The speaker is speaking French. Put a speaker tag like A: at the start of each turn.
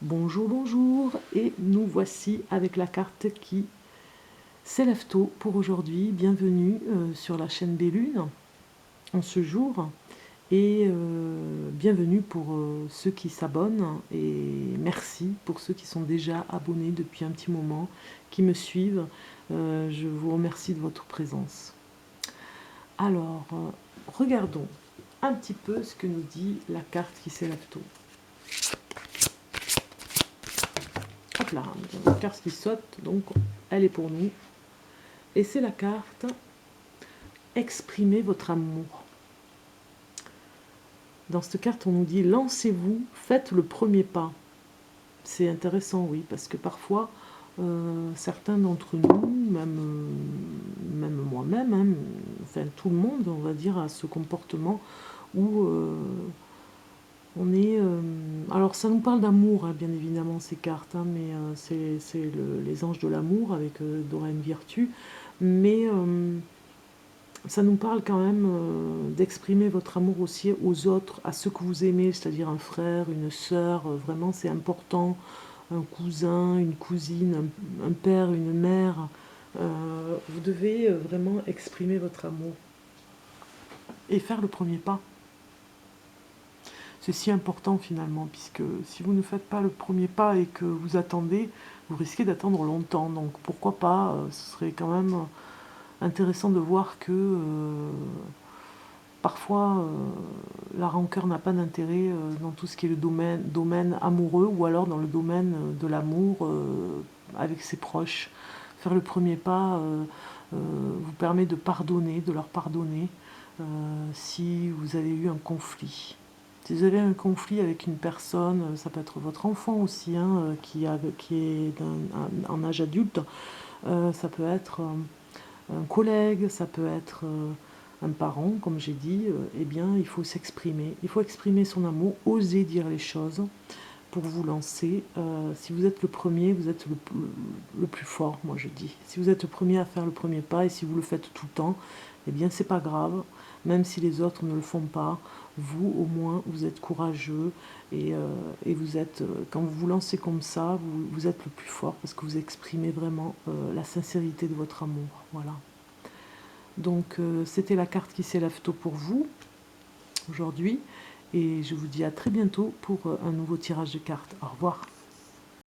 A: Bonjour, bonjour, et nous voici avec la carte qui s'élève tôt pour aujourd'hui. Bienvenue sur la chaîne Bellune en ce jour et bienvenue pour ceux qui s'abonnent et merci pour ceux qui sont déjà abonnés depuis un petit moment, qui me suivent. Je vous remercie de votre présence. Alors, regardons un petit peu ce que nous dit la carte qui s'élève tôt. Hop là, une carte qui saute, donc elle est pour nous. Et c'est la carte Exprimez votre amour. Dans cette carte, on nous dit lancez-vous, faites le premier pas. C'est intéressant, oui, parce que parfois, certains d'entre nous, même moi-même, hein, enfin tout le monde, on va dire, a ce comportement où on est... alors ça nous parle d'amour, hein, bien évidemment, ces cartes, hein, mais c'est les anges de l'amour avec Doreen Virtue, mais ça nous parle quand même d'exprimer votre amour aussi aux autres, à ceux que vous aimez, c'est-à-dire un frère, une sœur, vraiment c'est important, un cousin, une cousine, un père, une mère. Vous devez vraiment exprimer votre amour et faire le premier pas. C'est si important finalement, puisque si vous ne faites pas le premier pas et que vous attendez, vous risquez d'attendre longtemps. Donc pourquoi pas, ce serait quand même intéressant de voir que parfois la rancœur n'a pas d'intérêt dans tout ce qui est le domaine amoureux ou alors dans le domaine de l'amour avec ses proches. Faire le premier pas vous permet de pardonner, de leur pardonner si vous avez eu un conflit. Si vous avez un conflit avec une personne, ça peut être votre enfant aussi, hein, qui est en âge adulte, ça peut être un collègue, ça peut être un parent, comme j'ai dit, eh bien, il faut s'exprimer. Il faut exprimer son amour, oser dire les choses pour vous lancer. Si vous êtes le premier, vous êtes le plus fort, moi je dis. Si vous êtes le premier à faire le premier pas et si vous le faites tout le temps, eh bien, c'est pas grave. Même si les autres ne le font pas, vous, au moins, vous êtes courageux et vous êtes, quand vous vous lancez comme ça, vous êtes le plus fort parce que vous exprimez vraiment la sincérité de votre amour. Voilà. Donc c'était la carte qui s'élève tôt pour vous aujourd'hui et je vous dis à très bientôt pour un nouveau tirage de cartes. Au revoir.